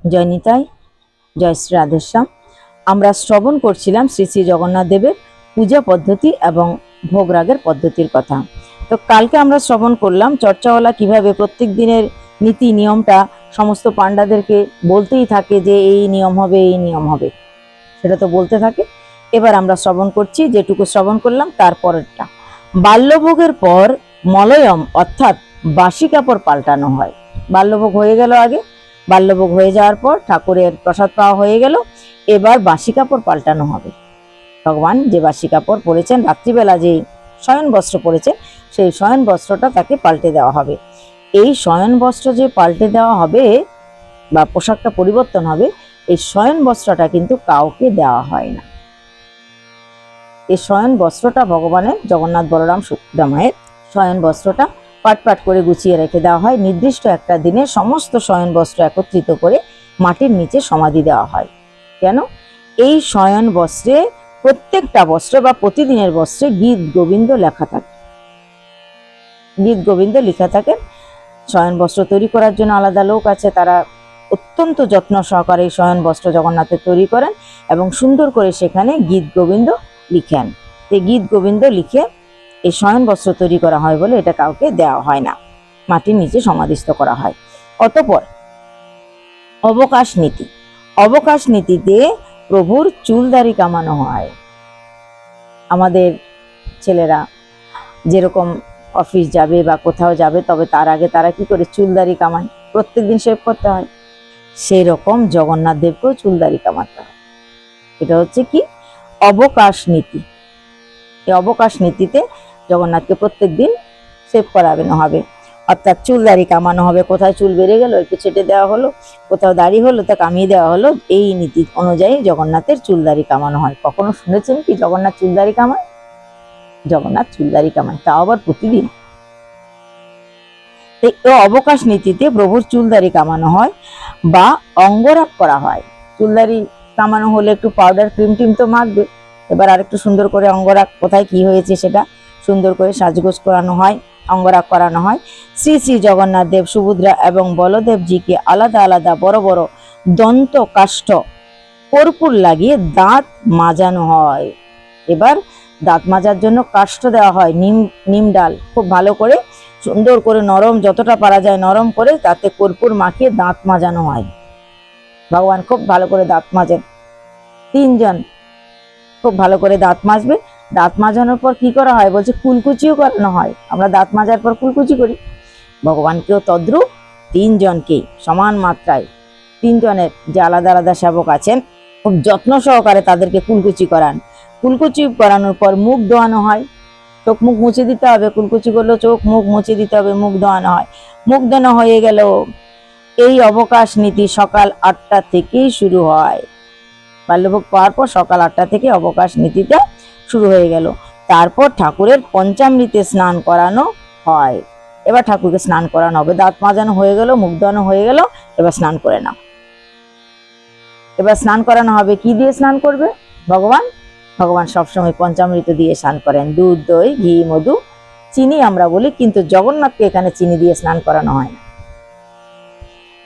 জয় নিতাই, জয় শ্রী রাধেশ্যাম। আমরা শ্রবণ করছিলাম শ্রী শ্রী জগন্নাথ দেবের পূজা পদ্ধতি এবং ভোগরাগের পদ্ধতির কথা। তো কালকে আমরা শ্রবণ করলাম চর্চাওয়ালা কিভাবে প্রত্যেক দিনের নীতি নিয়মটা সমস্ত পাণ্ডাদেরকে বলতেই থাকে যে এই নিয়ম হবে, এই নিয়ম হবে, সেটা তো বলতে থাকে। এবার আমরা শ্রবণ করছি, যেটুকু শ্রবণ করলাম তারপরেরটা। বাল্যভোগের পর মলয়ম অর্থাৎ বাসি কাপড় পাল্টানো হয়। বাল্যভোগ হয়ে গেল আগে, বাল্যভোগ হয়ে যাওয়ার পর ঠাকুরের প্রসাদ পাওয়া হয়ে গেল, এবার বাসি কাপড় পাল্টানো হবে। ভগবান যে বাসি কাপড় পরেছেন, রাত্রিবেলা যে শয়ন বস্ত্র পরেছেন, সেই শয়ন বস্ত্রটা তাকে পাল্টে দেওয়া হবে। এই শয়ন বস্ত্র যে পাল্টে দেওয়া হবে বা পোশাকটা পরিবর্তন হবে, এই শয়ন বস্ত্রটা কিন্তু কাউকে দেওয়া হয় না। এই শয়ন বস্ত্রটা ভগবানের, জগন্নাথ বলরাম সুভদ্রা মায়ের শয়ন বস্ত্রটা পাট পাট করে গুছিয়ে রেখে দেওয়া হয়। নির্দিষ্ট একটা দিনে সমস্ত শয়ন বস্ত্র একত্রিত করে মাটির নিচে সমাধি দেওয়া হয়। কেন? এই শয়ন বস্ত্রে, প্রত্যেকটা বস্ত্র বা প্রতিদিনের বস্ত্রে গীত গোবিন্দ লেখা থাকে। গীত গোবিন্দ লেখা থাকে। শয়ন বস্ত্র তৈরি করার জন্য আলাদা লোক আছে, তারা অত্যন্ত যত্ন সহকারে এই শয়ন বস্ত্র জগন্নাথের তৈরি করেন এবং সুন্দর করে সেখানে গীত গোবিন্দ লিখেন। এই গীত গোবিন্দ লিখে এই শয়ন বস্ত্র তৈরি করা হয় বলে এটা কাউকে দেওয়া হয় না, মাটির নিচে সমাধিস্থ করা হয়। অতঃপর অবকাশ নীতি, অবকাশ নীতিতে প্রভুর চুলদাড়ি কামানো হয়। আমাদের ছেলেরা যেরকম অফিস যাবে বা কোথাও যাবে, তবে তার আগে তারা কি করে চুলদাড়ি কামায়, প্রত্যেকদিন শেভ করতে হয়। সেই রকম জগন্নাথ দেবকেও চুলদাড়ি কামাতে হয়। এটা হচ্ছে কি? অবকাশ নীতি। এই অবকাশ নীতিতে জগন্নাথকে প্রত্যেক দিন শেভ করানো হবে, অর্থাৎ চুল দাড়ি কামানো হবে। কোথায় চুল বেড়ে গেল একটু ছেটে দেওয়া হলো, কোথাও দাড়ি হলো তা কামিয়ে দেওয়া হলো। এই নীতি অনুযায়ী জগন্নাথের চুল দাড়ি কামানো হয়। কখনো শুনেছেন কি জগন্নাথ চুল দাড়ি কামায়? জগন্নাথ চুল দাড়ি কামায়, তা আবার প্রতিদিন। এই অবকাশ নীতিতে প্রভুর চুল দাড়ি কামানো হয় বা অঙ্গরাগ করা হয়। চুল দাড়ি কামানো হলে একটু পাউডার ক্রিম টিম তো মাখবে, এবার আরেকটু সুন্দর করে অঙ্গরাগ, কোথায় কি হয়েছে সেটা সুন্দর করে সাজগোজ করানো হয়, অঙ্গরাগ করানো হয়। শ্রী শ্রী জগন্নাথ দেব, সুভদ্রা এবং বলদেবজিকে আলাদা আলাদা বড় বড় দন্ত কাষ্ঠ কর্পূর লাগিয়ে দাঁত মাজানো হয়। এবার দাঁত মাজার জন্য কাষ্ঠ দেওয়া হয়, নিম ডাল খুব ভালো করে সুন্দর করে নরম, যতটা পারা যায় নরম করে তাতে কর্পূর মাখিয়ে দাঁত মাজানো হয়। ভগবান খুব ভালো করে দাঁত মাজেন। তিনজন খুব ভালো করে দাঁত মাজবে। দাঁত মাজানোর পর কি করা হয় বলছে, কুলকুচিও করানো হয়। আমরা দাঁত মাজার পর কুলকুচি করি, ভগবানকেও তদ্রূপ তিনজনকেই সমান মাত্রায়, তিনজনের যে আলাদা আলাদা সেবক আছেন খুব যত্ন সহকারে তাদেরকে কুলকুচি করান। কুলকুচি করানোর পর মুখ ধোয়ানো হয়, চোখ মুখ মুছে দিতে হবে। কুলকুচি করলেও চোখ মুখ মুছে দিতে হবে, মুখ ধোয়ানো হয়। মুখ ধোয়ানো হয়ে গেল। এই অবকাশ নীতি সকাল 8টা থেকেই শুরু হয়। বাল্যভোগ পাওয়ার পর সকাল 8টা থেকে অবকাশ নীতিটা শুরু হয়ে গেল। তারপর ঠাকুরের পঞ্চামৃতে স্নান করানো হয়। এবার ঠাকুরকে স্নান করানো হবে। দাঁত মাজানো হয়ে গেল, মুখ ধোয়ানো হয়ে গেল, এবার স্নান করে নাও। এবার স্নান করানো হবে। কি দিয়ে স্নান করবে ভগবান? ভগবান সবসময় পঞ্চামৃত দিয়ে স্নান করেন, দুধ, দই, ঘি, মধু, চিনি আমরা বলি, কিন্তু জগন্নাথকে এখানে চিনি দিয়ে স্নান করানো হয় না।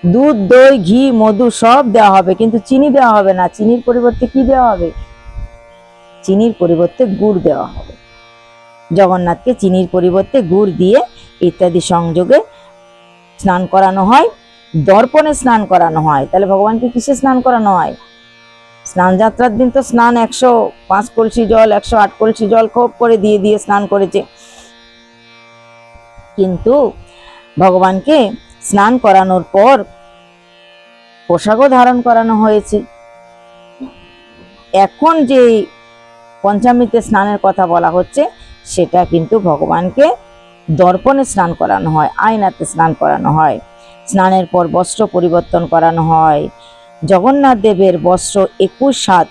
দুধ, দই, ঘি, মধু সব দেওয়া হবে, কিন্তু চিনি দেওয়া হবে না। চিনির পরিবর্তে কি দেওয়া হবে? চিনির পরিবর্তে গুড় দেওয়া হবে। জগন্নাথকে চিনির পরিবর্তে গুড় দিয়ে ইত্যাদি সংযোগে স্নান করানো হয়। দর্পণে স্নান করানো হয়। তাহলে ভগবানকে কিসে স্নান করানো হয়? স্নান যাত্রার দিন তো স্নান 105 কলসি জল, 108 কলসি জল খুব করে দিয়ে দিয়ে স্নান করেছে, কিন্তু ভগবানকে স্নান করানোর পর পোশাকও ধারণ করানো হয়েছে। এখন যে পঞ্চামৃতে স্নানের কথা বলা হচ্ছে সেটা কিন্তু ভগবানকে দর্পণে স্নান করানো হয়, আয়নাতে স্নান করানো হয়। স্নানের পর বস্ত্র পরিবর্তন করানো হয়। জগন্নাথ দেবের বস্ত্র 21 হাত।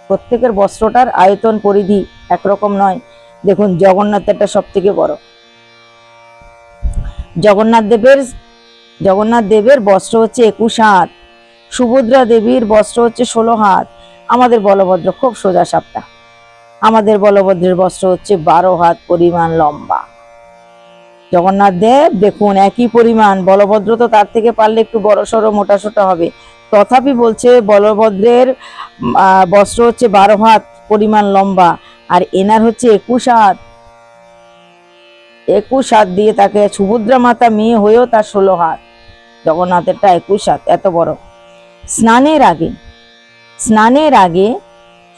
প্রত্যেকের বস্ত্রটার আয়তন পরিধি একরকম নয়। দেখুন জগন্নাথেরটা সব থেকে বড়। জগন্নাথ দেবের বস্ত্র হচ্ছে 21 হাত। সুভদ্রা দেবীর বস্ত্র হচ্ছে 16 হাত। আমাদের বলভদ্র খুব সোজা সাপটা, আমাদের বলভদ্রের বস্ত্র হচ্ছে 12 হাত পরিমাণ লম্বা। জগন্নাথ দেব দেখুন একই পরিমাণ, বলভদ্র তো তার থেকে পারলে একটু বড়সড় মোটাসোটা হবে, তথাপি বলছে বলভদ্রের বস্ত্র হচ্ছে 12 হাত পরিমাণ লম্বা, আর এনার হচ্ছে 21 হাত। 21 হাত দিয়ে তাকে, সুভদ্রা মাতা মেয়ে হয়েও তার 16 হাত, জগন্নাথেরটা 21 হাত, এত বড়। স্নানের আগে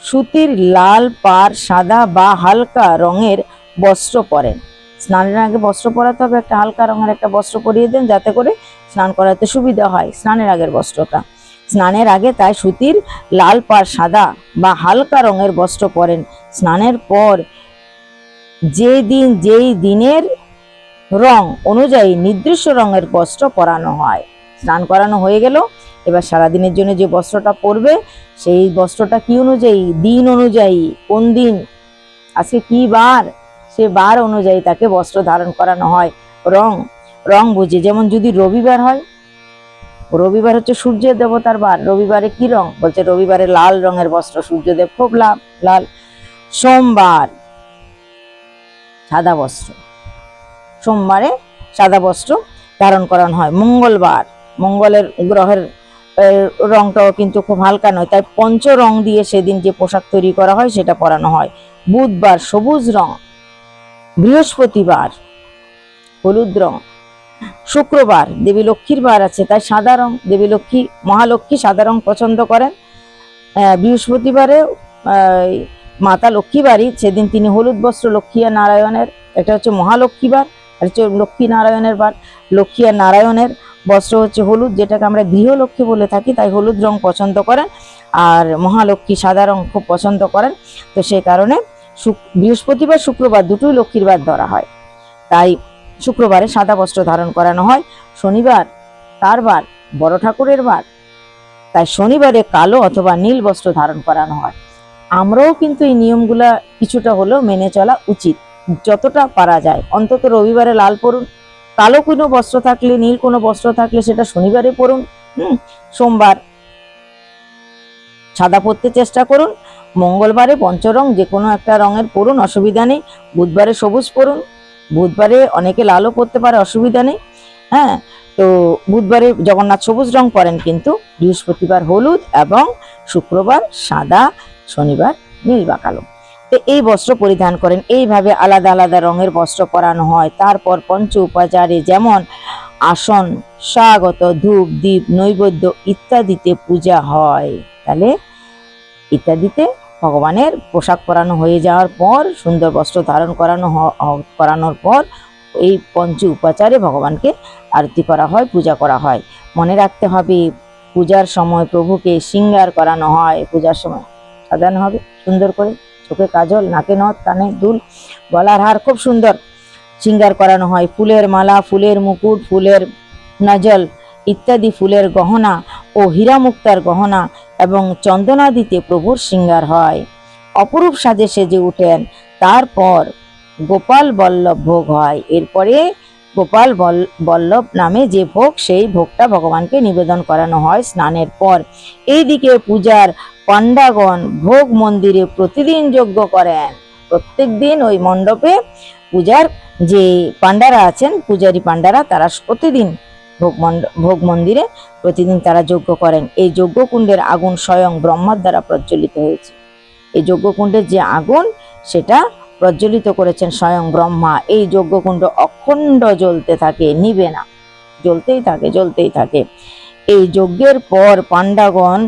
সুতির লাল পাড় সাদা বা হালকা রঙের বস্ত্র পরেন। স্নানের আগে বস্ত্র পরাতে হবে, একটা হালকা রঙের একটা বস্ত্র পরিয়ে দেন যাতে করে স্নান করাতে সুবিধা হয়, স্নানের আগের বস্ত্রটা। স্নানের আগে তাই সুতির লাল পাড় সাদা বা হালকা রঙের বস্ত্র পরেন। স্নানের পর যেই দিনের রং অনুযায়ী নির্দিষ্ট রঙের বস্ত্র পরানো হয়। স্নান করানো হয়ে গেল, এবার সারাদিনের জন্য যে বস্ত্রটা পরবে সেই বস্ত্রটা কি অনুযায়ী, দিন অনুযায়ী, কোন দিন আজকে কি বার, সে বার অনুযায়ী তাকে বস্ত্র ধারণ করানো হয়। রং বুঝে, যেমন যদি রবিবার হয়, রবিবার হচ্ছে সূর্যের দেবতার বার, রবিবারে কি রং, বলছে রবিবারে লাল রঙের বস্ত্র, সূর্যদেব খুব লাল। সোমবার সাদা বস্ত্র, সোমবারে সাদা বস্ত্র ধারণ করানো হয়। মঙ্গলের গ্রহের রংটাও কিন্তু খুব হালকা নয়, তাই পঞ্চ রং দিয়ে সেদিন যে পোশাক তৈরি করা হয় সেটা পরানো হয়। বুধবার সবুজ রং, বৃহস্পতিবার হলুদ রং, শুক্রবার দেবী লক্ষ্মীর বার আছে তাই সাদা রং, দেবী লক্ষ্মী মহালক্ষ্মী সাদা রং পছন্দ করেন। বৃহস্পতিবারে মাতা লক্ষ্মী বাড়ি, সেদিন তিনি হলুদ বস্ত্র, লক্ষ্মী আর নারায়ণের, এটা হচ্ছে মহালক্ষ্মীবার আর হচ্ছে লক্ষ্মী নারায়ণের বার। লক্ষ্মী আর নারায়ণের বস্ত্র হচ্ছে হলুদ, যেটাকে আমরা গৃহলক্ষ্মী বলে থাকি, তাই হলুদ রং পছন্দ করেন। আর মহালক্ষ্মী সাদা রং খুব পছন্দ করেন, তো সেই কারণে বৃহস্পতিবার শুক্রবার দুটোই লক্ষ্মীর বার ধরা হয়, তাই শুক্রবারে সাদা বস্ত্র ধারণ করানো হয়। শনিবার তার বার, বড় ঠাকুরের বার, তাই শনিবারে কালো অথবা নীল বস্ত্র ধারণ করানো হয়। আমরাও কিন্তু এই নিয়মগুলা কিছুটা হলেও মেনে চলা উচিত, যতটা পারা যায়। অন্তত রবিবারে লাল পরুন, কালো কোনো বস্ত্র থাকলে, নীল কোনো বস্ত্র থাকলে সেটা শনিবারে পরুন। সোমবার সাদা পরতে চেষ্টা করুন, মঙ্গলবারে পঞ্চরং যে কোনো একটা রঙের পরুন, অসুবিধা নেই। বুধবারে সবুজ পরুন, বুধবারে অনেকে লালও পরতে পারে, অসুবিধা নেই। হ্যাঁ, তো বুধবারে জগন্নাথ সবুজ রং পরেন, কিন্তু বৃহস্পতিবার হলুদ এবং শুক্রবার সাদা, শনিবার নীল বা কালো। তো এই বস্ত্র পরিধান করেন, এইভাবে আলাদা আলাদা রঙের বস্ত্র পরানো হয়। তারপর পঞ্চ উপাচারে যেমন আসন, স্বাগত, ধূপ, দীপ, নৈবেদ্য ইত্যাদিতে পূজা হয়। তাহলে ইত্যাদিতে ভগবানের পোশাক পরানো হয়ে যাওয়ার পর, সুন্দর বস্ত্র ধারণ করানোর পর এই পঞ্চ উপাচারে ভগবানকে আরতি করা হয়, পূজা করা হয়। মনে রাখতে হবে পূজার সময় প্রভুকে শৃঙ্গার করানো হয়, পূজার সময় সাজানো হবে সুন্দর করে, চোখে কাজল, নাকে নথ, কানে দুল, গলার হার খুব সুন্দর শৃঙ্গার করানো হয়। ফুলের মালা, ফুলের মুকুট, ফুলের নজল ইত্যাদি ফুলের গহনা ও হীরা মুক্তার গহনা এবং চন্দনাদিতে প্রভুর শৃঙ্গার হয়। অপরূপ সাজে সেজে উঠেন। তারপর গোপাল বল্লভ ভোগ হয়। এরপরে গোপাল বল্লভ নামে যে ভোগ, সেই ভোগটা ভগবানকে নিবেদন করানো হয় স্নানের পর। এইদিকে পূজার পাণ্ডাগণ ভোগ মন্দিরে প্রতিদিন যজ্ঞ করেন। প্রত্যেক দিন ওই মণ্ডপে পূজার যে পাণ্ডারা আছেন, পূজারী পাণ্ডারা, তারা প্রতিদিন ভোগ মন্দিরে প্রতিদিন তারা যজ্ঞ করেন। এই যজ্ঞকুণ্ডের আগুন স্বয়ং ব্রহ্মার দ্বারা প্রজ্বলিত হয়েছে। এই যজ্ঞকুণ্ডের যে আগুন, সেটা প্রজ্বলিত করেছেন স্বয়ং ব্রহ্মা। এই যজ্ঞকুণ্ড অখণ্ড জ্বলতে থাকে, নিবে না, জ্বলতেই থাকে। এই যজ্ঞের পর পাণ্ডাগণ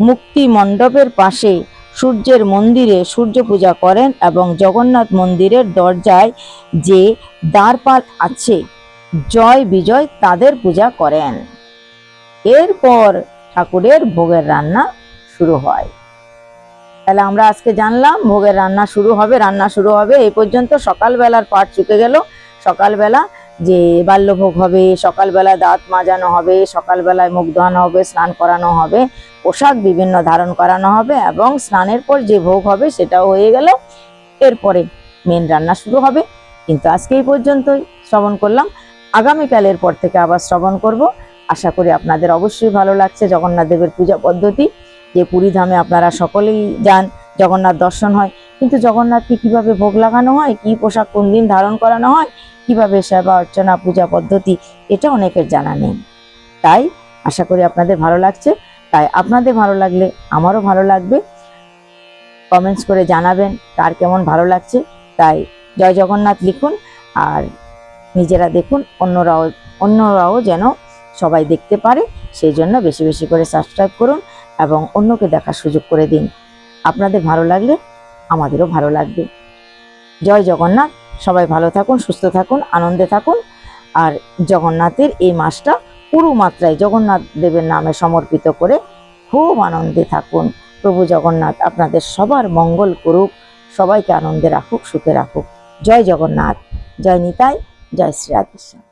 মুক্তি মণ্ডপের পাশে সূর্যের মন্দিরে সূর্য পূজা করেন এবং জগন্নাথ মন্দিরের দরজায় যে দ্বারপাল আছে, জয় বিজয়, তাদের পূজা করেন। এরপর ঠাকুরের ভোগের রান্না শুরু হয়। তাহলে আমরা আজকে জানলাম ভোগের রান্না শুরু হবে। এই পর্যন্ত সকালবেলার পাঠ চুকে গেল। সকালবেলা যে বাল্যভোগ হবে, সকালবেলা দাঁত মাজানো হবে, সকালবেলায় মুখ ধোয়ানো হবে, স্নান করানো হবে, পোশাক বিভিন্ন ধারণ করানো হবে এবং স্নানের পর যে ভোগ হবে সেটাও হয়ে গেল। এরপরে মেন রান্না শুরু হবে। কিন্তু আজকে এই পর্যন্তই শ্রবণ করলাম। আগামীকালের পর থেকে আবার শ্রবণ করব। আশা করি আপনাদের অবশ্যই ভালো লাগছে জগন্নাথ দেবের পূজা পদ্ধতি, যে পুরী ধামে আপনারা সকলেই যান, জগন্নাথ দর্শন হয়, কিন্তু জগন্নাথকে কিভাবে ভোগ লাগানো হয়, কি পোশাক কোন দিন ধারণ করানো হয়, কিভাবে সেবা অর্চনা পূজা পদ্ধতি এটা অনেকের জানা নেই। তাই আশা করি আপনাদের ভালো লাগছে। তাই আপনাদের ভালো লাগলে আমারও ভালো লাগবে। কমেন্টস করে জানাবেন কার কেমন ভালো লাগছে। তাই জয় জগন্নাথ লিখুন, আর নিজেরা দেখুন, অন্যরাও যেন সবাই দেখতে পারে, সেই জন্য বেশি বেশি করে সাবস্ক্রাইব করুন এবং অন্যকে দেখার সুযোগ করে দিন। আপনাদের ভালো লাগলে আমাদেরও ভালো লাগবে। জয় জগন্নাথ। সবাই ভালো থাকুন, সুস্থ থাকুন, আনন্দে থাকুন। আর জগন্নাথের এই মাসটা পুরো মাত্রায় জগন্নাথ দেবের নামে সমর্পিত করে খুব আনন্দে থাকুন। প্রভু জগন্নাথ আপনাদের সবার মঙ্গল করুক, সবাইকে আনন্দে রাখুক, সুখে রাখুক। জয় জগন্নাথ, জয় নিতাই, জয় শ্রী রাধেশ্যাম।